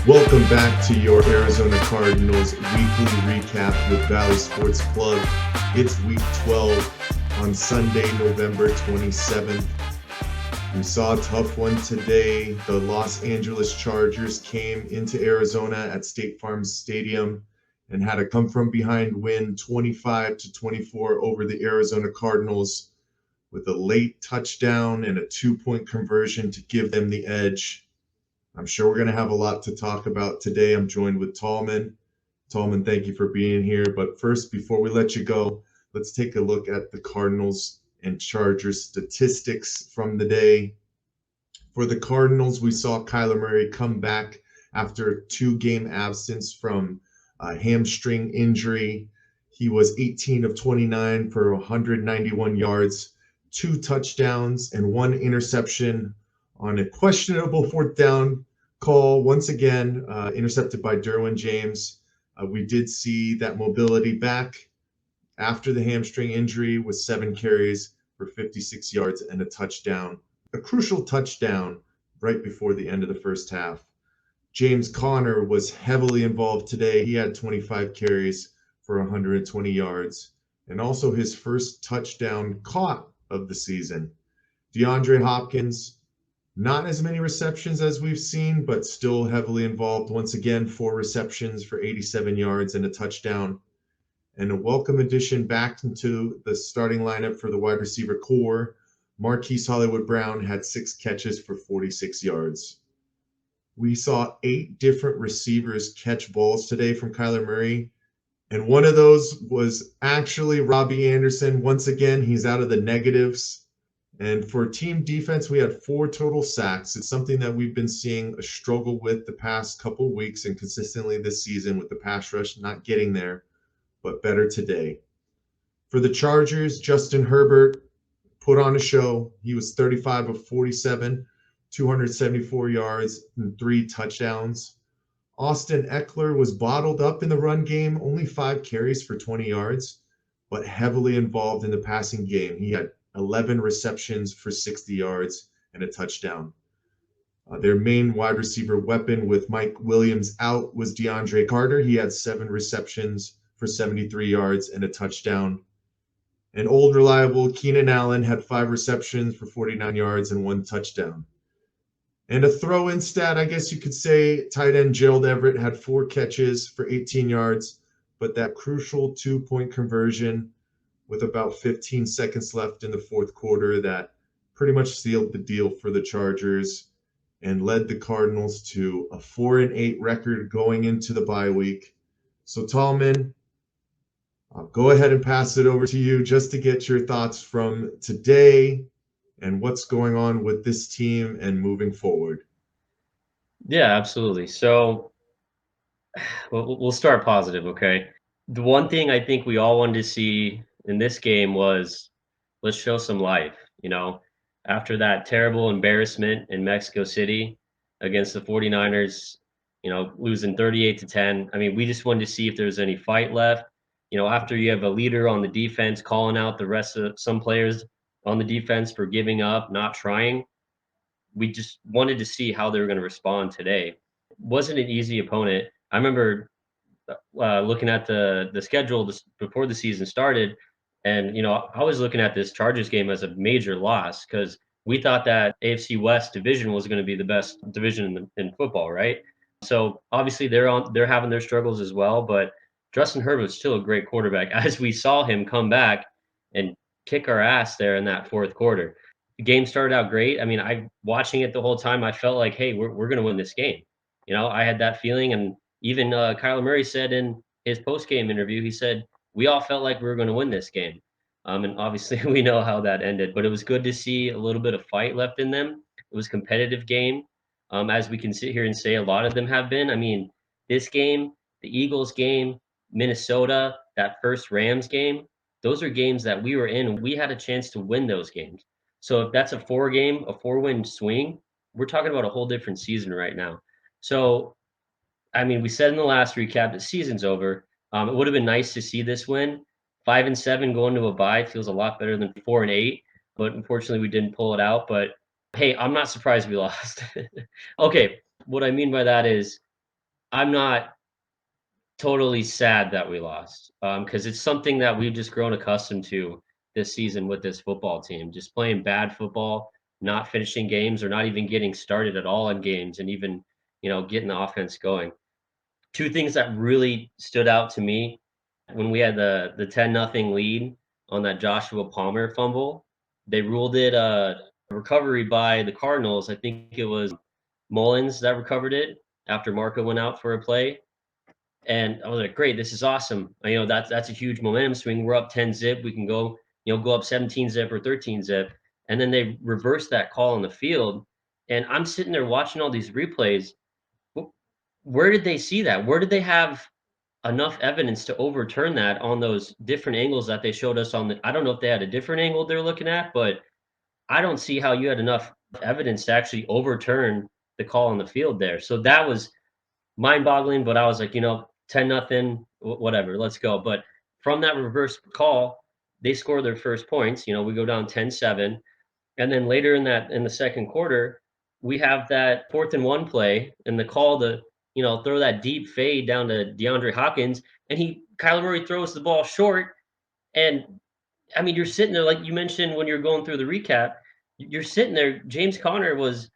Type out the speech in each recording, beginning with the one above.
Welcome back to your Arizona Cardinals weekly recap with Valley Sports Club. It's week 12 on Sunday, November 27th. We saw a tough one today. The Los Angeles Chargers came into Arizona at State Farm Stadium and had a come from behind win 25-24 over the Arizona Cardinals with a late touchdown and a 2-point conversion to give them the edge. I'm sure we're going to have a lot to talk about today. I'm joined with Tallman. Tallman, thank you for being here. But first, before we let you go, let's take a look at the Cardinals and Chargers statistics from the day. For the Cardinals, we saw Kyler Murray come back after a 2-game absence from a hamstring injury. He was 18 of 29 for 191 yards, 2 touchdowns, and 1 interception on a questionable 4th down call, once again intercepted by Derwin James. We did see that mobility back after the hamstring injury with 7 carries for 56 yards and a touchdown. A crucial touchdown right before the end of the first half. James Conner was heavily involved today. He had 25 carries for 120 yards and also his first touchdown caught of the season. DeAndre Hopkins, not as many receptions as we've seen, but still heavily involved. Once again, 4 receptions for 87 yards and a touchdown. And a welcome addition back into the starting lineup for the wide receiver core. Marquise Hollywood Brown had 6 catches for 46 yards. We saw 8 different receivers catch balls today from Kyler Murray. And one of those was actually Robbie Anderson. Once again, he's out of the negatives. And for team defense, we had 4 total sacks. It's something that we've been seeing a struggle with the past couple of weeks and consistently this season with the pass rush not getting there, but better today. For the Chargers, Justin Herbert put on a show. He was 35 of 47, 274 yards and 3 touchdowns. Austin Eckler was bottled up in the run game, only 5 carries for 20 yards, but heavily involved in the passing game. He had 11 receptions for 60 yards and a touchdown. Their main wide receiver weapon with Mike Williams out was DeAndre Carter. He had 7 receptions for 73 yards and a touchdown. And old reliable Keenan Allen had 5 receptions for 49 yards and 1 touchdown. And a throw-in stat, I guess you could say, tight end Gerald Everett had 4 catches for 18 yards, but that crucial 2-point conversion with about 15 seconds left in the 4th quarter that pretty much sealed the deal for the Chargers and led the Cardinals to a 4-8 record going into the bye week. So Tallman, I'll go ahead and pass it over to you just to get your thoughts from today and what's going on with this team and moving forward. Yeah, absolutely. So we'll start positive, okay? The one thing I think we all wanted to see in this game was let's show some life, After that terrible embarrassment in Mexico City against the 49ers, losing 38-10. I mean, we just wanted to see if there's any fight left. After you have a leader on the defense calling out the rest of some players on the defense for giving up, not trying, we just wanted to see how they were going to respond today. It wasn't an easy opponent. I remember looking at the schedule before the season started, and I was looking at this Chargers game as a major loss because we thought that AFC West division was going to be the best division in football, right? So obviously they're having their struggles as well, but Justin Herbert's still a great quarterback. As we saw him come back and kick our ass there in that 4th quarter. The game started out great. I mean, I watching it the whole time, I felt like, hey, we're going to win this game. I had that feeling, and even Kyler Murray said in his post-game interview, he said, we all felt like we were going to win this game. And obviously, we know how that ended. But it was good to see a little bit of fight left in them. It was a competitive game, as we can sit here and say a lot of them have been. I mean, this game, the Eagles game, Minnesota, that first Rams game, those are games that we were in. We had a chance to win those games. So if that's a 4-win swing, we're talking about a whole different season right now. So I mean, we said in the last recap the season's over. It would have been nice to see this win. 5-7 going to a bye feels a lot better than 4-8, but unfortunately we didn't pull it out. But hey, I'm not surprised we lost. Okay, what I mean by that is I'm not totally sad that we lost, because it's something that we've just grown accustomed to this season with this football team, just playing bad football, not finishing games or not even getting started at all in games and even, getting the offense going. Two things that really stood out to me when we had the 10-0 lead on that Joshua Palmer fumble, they ruled it a recovery by the Cardinals. I think it was Mullins that recovered it after Marco went out for a play. And I was like, great, this is awesome. That's a huge momentum swing. We're up 10 zip. We can go, go up 17 zip or 13 zip. And then they reversed that call on the field. And I'm sitting there watching all these replays. Where did they see that? Where did they have enough evidence to overturn that on those different angles that they showed us on the I don't know if they had a different angle they're looking at, but I don't see how you had enough evidence to actually overturn the call on the field there. So that was mind-boggling, but I was like, 10 nothing, whatever, let's go. But from that reverse call, they score their first points. We go down 10-7. And then later in the second quarter, we have that 4th and 1 play and the call to, throw that deep fade down to DeAndre Hopkins, and Kyler Murray throws the ball short. And I mean, you're sitting there like you mentioned when you're going through the recap, you're sitting there. James Conner was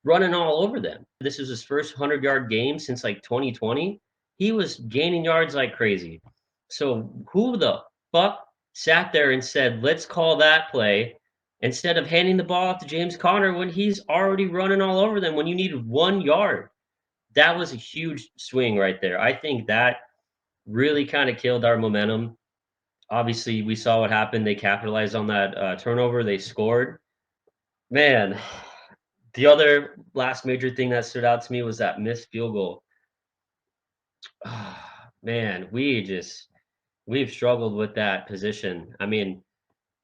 running all over them. This was his first 100-yard game since like 2020. He was gaining yards like crazy. So who the fuck sat there and said, let's call that play instead of handing the ball off to James Conner when he's already running all over them when you needed 1 yard? That was a huge swing right there. I think that really kind of killed our momentum. Obviously, we saw what happened. They capitalized on that turnover. They scored. Man, the other last major thing that stood out to me was that missed field goal. Man, we've struggled with that position. I mean,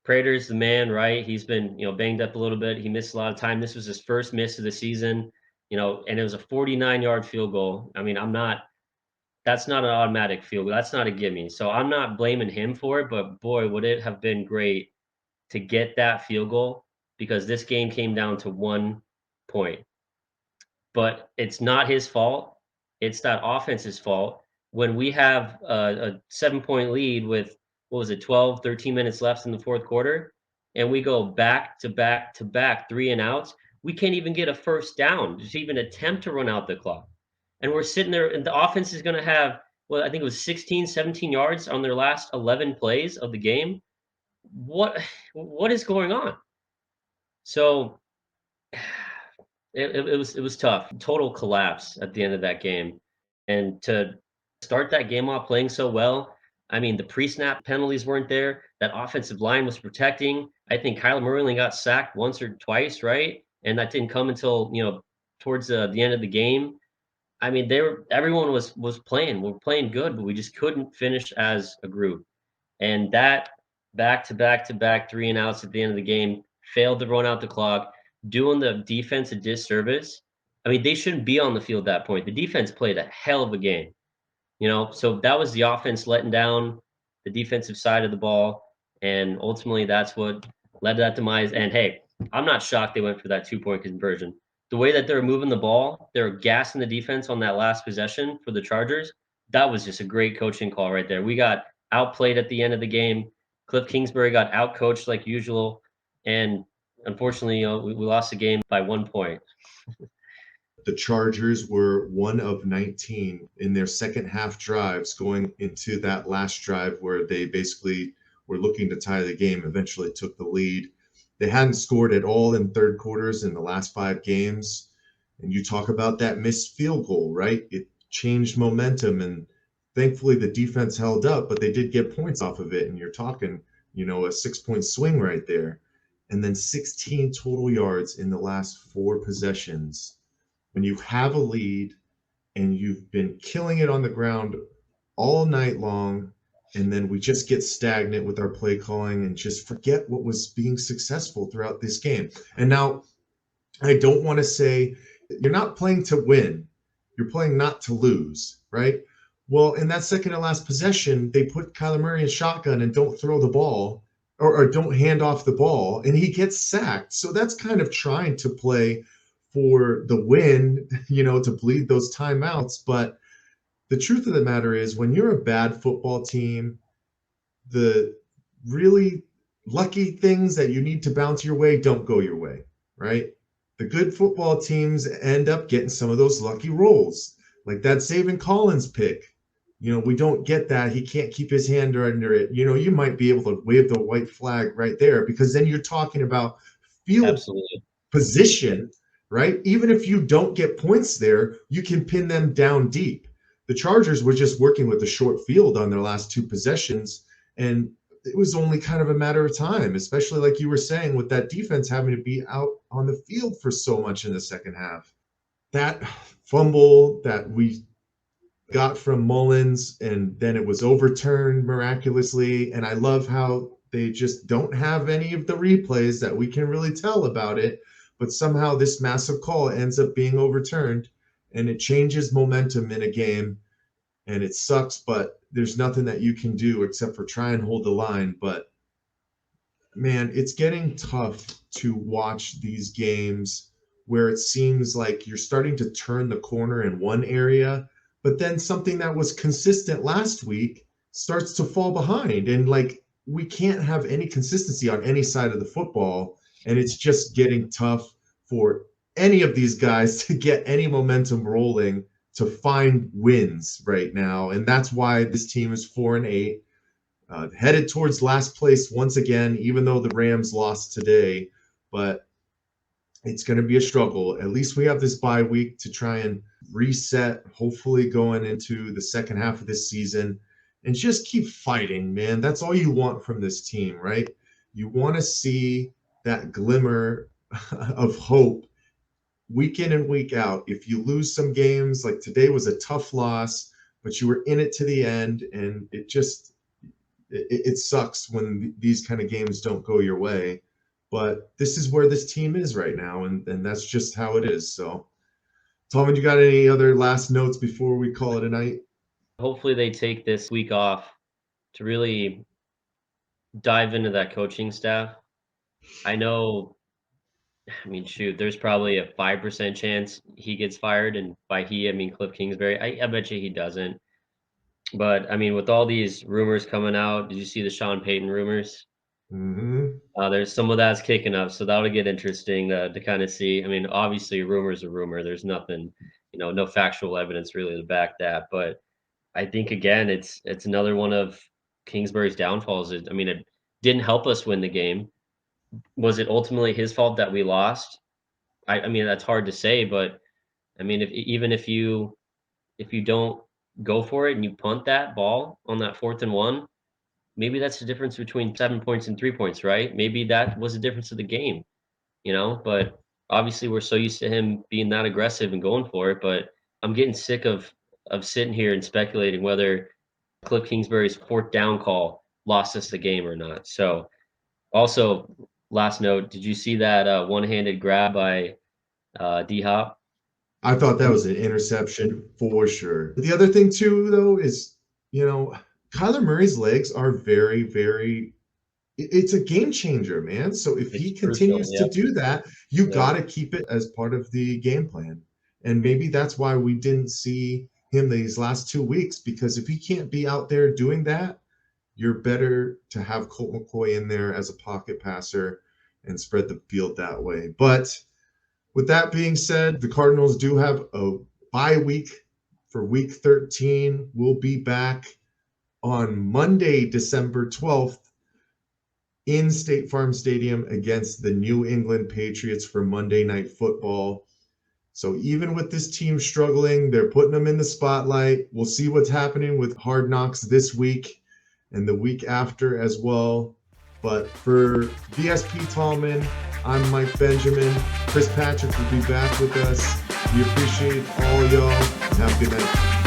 Prater's the man, right? He's been, banged up a little bit. He missed a lot of time. This was his first miss of the season, and it was a 49-yard field goal. I mean, that's not an automatic field goal. That's not a gimme. So I'm not blaming him for it, but boy, would it have been great to get that field goal because this game came down to 1 point. But it's not his fault. It's that offense's fault. When we have a 7-point lead with, what was it, 12, 13 minutes left in the fourth quarter, and we go back to back to back 3-and-outs, we can't even get a first down to even attempt to run out the clock. And we're sitting there, and the offense is going to have, well, I think it was 16, 17 yards on their last 11 plays of the game. What is going on? So it was tough. Total collapse at the end of that game. And to start that game off playing so well, I mean, the pre-snap penalties weren't there. That offensive line was protecting. I think Kyler Murray only got sacked once or twice, right? And that didn't come until, towards the end of the game. I mean, everyone was playing. We're playing good, but we just couldn't finish as a group. And that back to back to back 3-and-outs at the end of the game failed to run out the clock, doing the defense a disservice. I mean, they shouldn't be on the field at that point. The defense played a hell of a game, so that was the offense letting down the defensive side of the ball. And ultimately, that's what led to that demise. And hey, I'm not shocked they went for that 2-point conversion. The way that they're moving the ball, they're gassing the defense on that last possession for the Chargers. That was just a great coaching call right there. We got outplayed at the end of the game. Cliff Kingsbury got outcoached like usual. And unfortunately, we lost the game by 1 point. The Chargers were 1 of 19 in their second half drives going into that last drive where they basically were looking to tie the game, eventually took the lead. They hadn't scored at all in third quarters in the last 5 games. And you talk about that missed field goal, right? It changed momentum, and thankfully the defense held up, but they did get points off of it. And you're talking, a 6-point swing right there. And then 16 total yards in the last 4 possessions. When you have a lead and you've been killing it on the ground all night long, and then we just get stagnant with our play calling and just forget what was being successful throughout this game. And now I don't want to say you're not playing to win. You're playing not to lose, right? Well, in that second to last possession, they put Kyler Murray in shotgun and don't throw the ball or don't hand off the ball, and he gets sacked. So that's kind of trying to play for the win, to bleed those timeouts. But the truth of the matter is when you're a bad football team, the really lucky things that you need to bounce your way don't go your way, right? The good football teams end up getting some of those lucky rolls, like that Zaven Collins pick. We don't get that. He can't keep his hand under it. You might be able to wave the white flag right there because then you're talking about field Absolutely. position, right? Even if you don't get points there, you can pin them down deep. The Chargers were just working with the short field on their last two possessions, and it was only kind of a matter of time, especially like you were saying, with that defense having to be out on the field for so much in the second half. That fumble that we got from Mullins, and then it was overturned miraculously. And I love how they just don't have any of the replays that we can really tell about it. But somehow this massive call ends up being overturned, and it changes momentum in a game. And it sucks, but there's nothing that you can do except for try and hold the line. But man, it's getting tough to watch these games where it seems like you're starting to turn the corner in one area, but then something that was consistent last week starts to fall behind. And like we can't have any consistency on any side of the football. And it's just getting tough for any of these guys to get any momentum rolling to find wins right now. And that's why this team is 4-8. Headed towards last place once again, even though the Rams lost today. But it's going to be a struggle. At least we have this bye week to try and reset, hopefully going into the second half of this season, and just keep fighting, man. That's all you want from this team, right? You want to see that glimmer of hope week in and week out. If you lose some games, like today was a tough loss, but you were in it to the end, and it sucks when these kind of games don't go your way. But this is where this team is right now, and that's just how it is. So, Tallman, you got any other last notes before we call it a night? Hopefully, they take this week off to really dive into that coaching staff. I know, I mean, shoot, there's probably a 5% chance he gets fired. And by he, I mean Cliff Kingsbury. I bet you he doesn't. But I mean, with all these rumors coming out, did you see the Sean Payton rumors? Mm-hmm. There's some of that's kicking up, so that'll get interesting to kind of see. I mean, obviously, rumors a rumor. There's nothing, no factual evidence really to back that. But I think again, it's another one of Kingsbury's downfalls. I mean, it didn't help us win the game. Was it ultimately his fault that we lost? I mean, that's hard to say, but I mean, even if you don't go for it and you punt that ball on that 4th and 1, maybe that's the difference between 7 points and 3 points, right? Maybe that was the difference of the game, but obviously we're so used to him being that aggressive and going for it, but I'm getting sick of sitting here and speculating whether Cliff Kingsbury's 4th down call lost us the game or not. So, also, last note, did you see that one-handed grab by D-Hop? I thought that was an interception for sure. The other thing too, though, is Kyler Murray's legs are very, very. It's a game changer, man. So if he It's crucial, continues yeah. to do that, you Yeah. got to keep it as part of the game plan. And maybe that's why we didn't see him these last 2 weeks, because if he can't be out there doing that, you're better to have Colt McCoy in there as a pocket passer and spread the field that way. But with that being said, the Cardinals do have a bye week for week 13. We'll be back on Monday, December 12th in State Farm Stadium against the New England Patriots for Monday Night Football. So even with this team struggling, they're putting them in the spotlight. We'll see what's happening with Hard Knocks this week and the week after as well. But for VSP Tallman, I'm Mike Benjamin. Chris Patrick will be back with us. We appreciate all y'all. Have a good night.